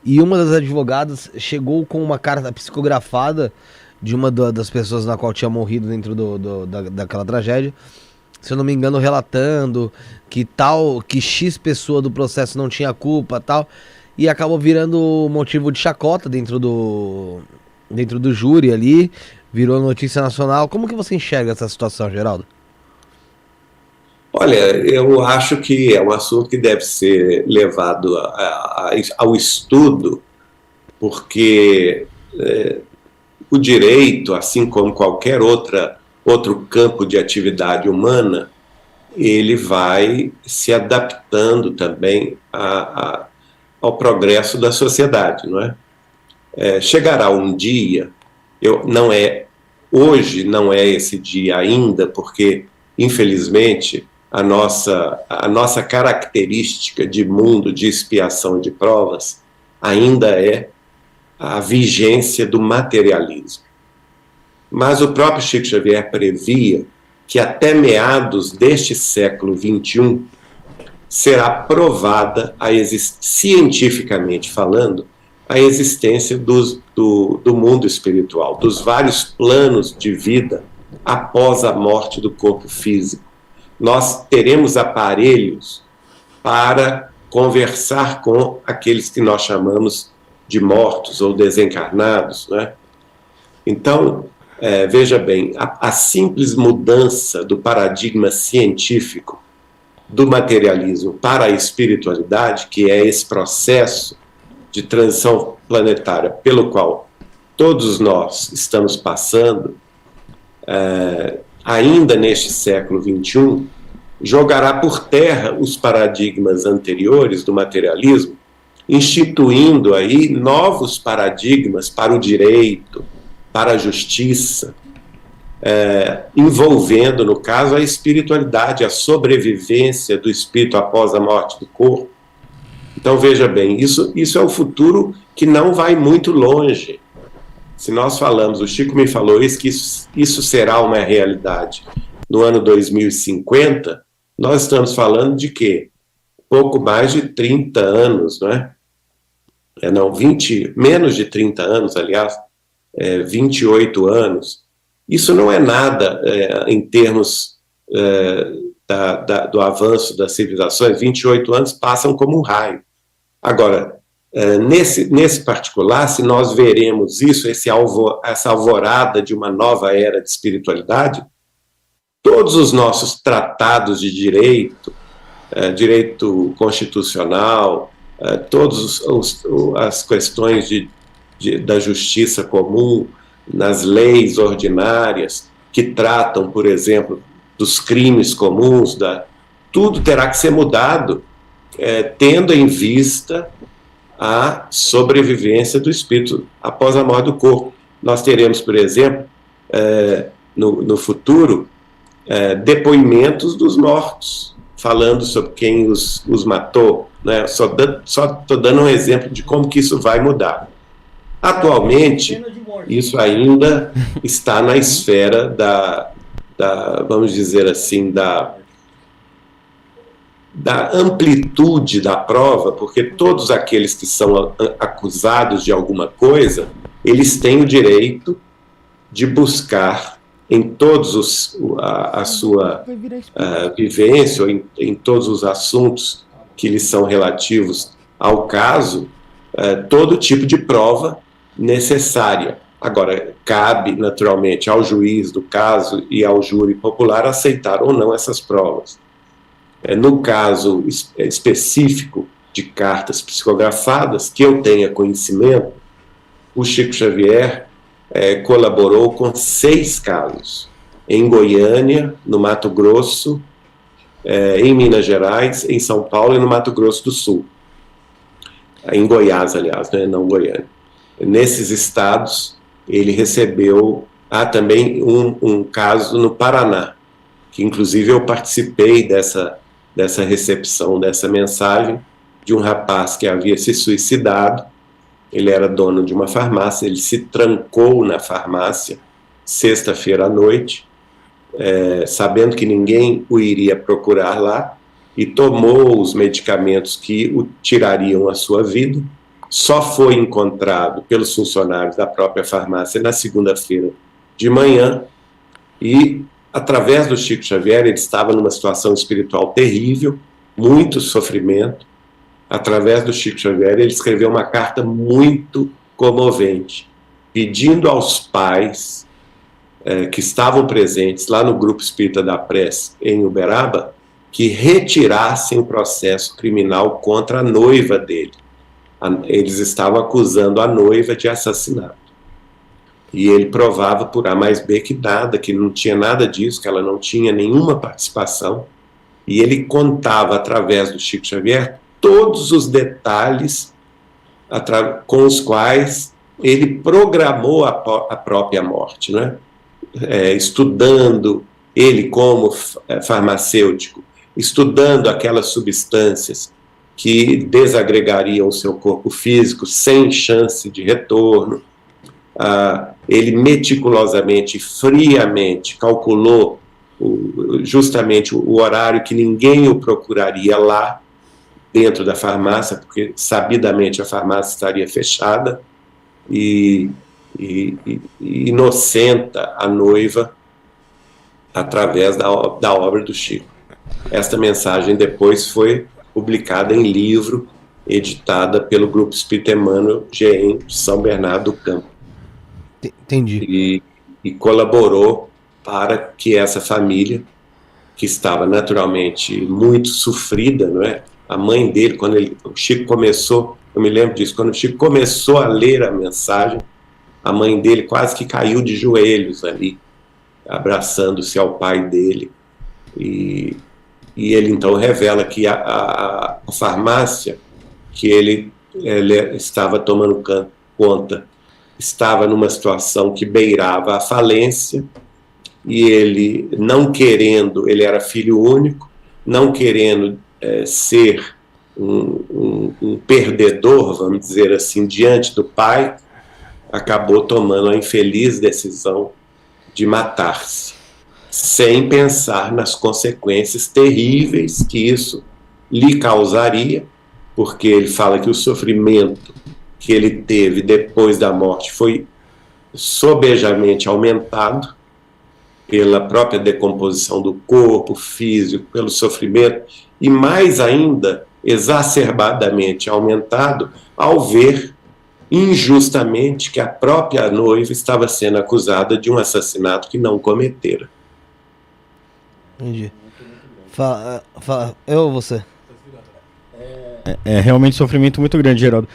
e uma das advogadas chegou com uma carta psicografada de uma das pessoas na qual tinha morrido dentro daquela tragédia, se eu não me engano, relatando que X pessoa do processo não tinha culpa, tal, e acabou virando motivo de chacota dentro do júri ali, virou notícia nacional. Como que você enxerga essa situação, Geraldo? Olha, eu acho que é um assunto que deve ser levado ao estudo, porque o direito, assim como qualquer outro campo de atividade humana, ele vai se adaptando também ao progresso da sociedade, não é? Chegará um dia, hoje não é esse dia ainda, porque, infelizmente, a nossa característica de mundo de expiação de provas ainda é a vigência do materialismo. Mas o próprio Chico Xavier previa que até meados deste século XXI será provada, cientificamente falando, a existência do mundo espiritual, dos vários planos de vida após a morte do corpo físico. Nós teremos aparelhos para conversar com aqueles que nós chamamos de mortos ou desencarnados, né? Então, veja bem, a simples mudança do paradigma científico do materialismo para a espiritualidade, que é esse processo de transição planetária pelo qual todos nós estamos passando, ainda neste século XXI, jogará por terra os paradigmas anteriores do materialismo, instituindo aí novos paradigmas para o direito, para a justiça, envolvendo, no caso, a espiritualidade, a sobrevivência do espírito após a morte do corpo. Então, veja bem, isso é o futuro que não vai muito longe. Se nós falamos, o Chico me falou isso, que isso será uma realidade no ano 2050, nós estamos falando de quê? Pouco mais de 30 anos, não é? Menos de 30 anos, aliás, 28 anos. Isso não é nada em termos do avanço das civilizações. 28 anos passam como um raio. Agora, nesse particular, se nós veremos isso, essa alvorada de uma nova era de espiritualidade, todos os nossos tratados de direito, direito constitucional, todas as questões da justiça comum, nas leis ordinárias, que tratam, por exemplo, dos crimes comuns, tudo terá que ser mudado, tendo em vista a sobrevivência do espírito após a morte do corpo. Nós teremos, por exemplo, no futuro, depoimentos dos mortos, falando sobre quem os matou, né? Só estou dando um exemplo de como que isso vai mudar. Atualmente, isso ainda está na esfera vamos dizer assim, da amplitude da prova, porque todos aqueles que são acusados de alguma coisa, eles têm o direito de buscar em todos a sua vivência, ou em todos os assuntos que lhes são relativos ao caso, todo tipo de prova necessária. Agora, cabe naturalmente ao juiz do caso e ao júri popular aceitar ou não essas provas. No caso específico de cartas psicografadas, que eu tenha conhecimento, o Chico Xavier colaborou com 6 casos, em Goiânia, no Mato Grosso, em Minas Gerais, em São Paulo e no Mato Grosso do Sul. Em Goiás, aliás, né, não Goiânia. Nesses estados, ele recebeu também um caso no Paraná, que inclusive eu participei dessa recepção, dessa mensagem, de um rapaz que havia se suicidado. Ele era dono de uma farmácia, ele se trancou na farmácia sexta-feira à noite, sabendo que ninguém o iria procurar lá, e tomou os medicamentos que o tirariam a sua vida, só foi encontrado pelos funcionários da própria farmácia na segunda-feira de manhã, e através do Chico Xavier, ele estava numa situação espiritual terrível, muito sofrimento. Através do Chico Xavier, ele escreveu uma carta muito comovente, pedindo aos pais que estavam presentes lá no Grupo Espírita da Prece, em Uberaba, que retirassem o processo criminal contra a noiva dele. Eles estavam acusando a noiva de assassinato. E ele provava por A mais B que nada, que não tinha nada disso, que ela não tinha nenhuma participação. E ele contava, através do Chico Xavier, todos os detalhes com os quais ele programou a própria morte, né? Estudando, ele como farmacêutico, estudando aquelas substâncias que desagregariam o seu corpo físico sem chance de retorno. Ele meticulosamente, friamente calculou justamente o horário que ninguém o procuraria lá dentro da farmácia, porque sabidamente a farmácia estaria fechada, e inocenta a noiva através da obra do Chico. Esta mensagem depois foi publicada em livro, editada pelo Grupo Espírita Emmanuel GEM de São Bernardo do Campo. Entendi. E colaborou para que essa família, que estava naturalmente muito sofrida, não é? A mãe dele, quando o Chico começou, eu me lembro disso, quando o Chico começou a ler a mensagem, a mãe dele quase que caiu de joelhos ali, abraçando-se ao pai dele. E ele então revela que a farmácia que ele estava tomando conta estava numa situação que beirava a falência, e ele, não querendo, ele era filho único, não querendo ser um perdedor, vamos dizer assim, diante do pai, acabou tomando a infeliz decisão de matar-se, sem pensar nas consequências terríveis que isso lhe causaria, porque ele fala que o sofrimento que ele teve depois da morte foi sobejamente aumentado pela própria decomposição do corpo físico, pelo sofrimento, e mais ainda, exacerbadamente aumentado ao ver injustamente que a própria noiva estava sendo acusada de um assassinato que não cometera. Entendi. Eu ou você? É realmente sofrimento muito grande, Geraldo.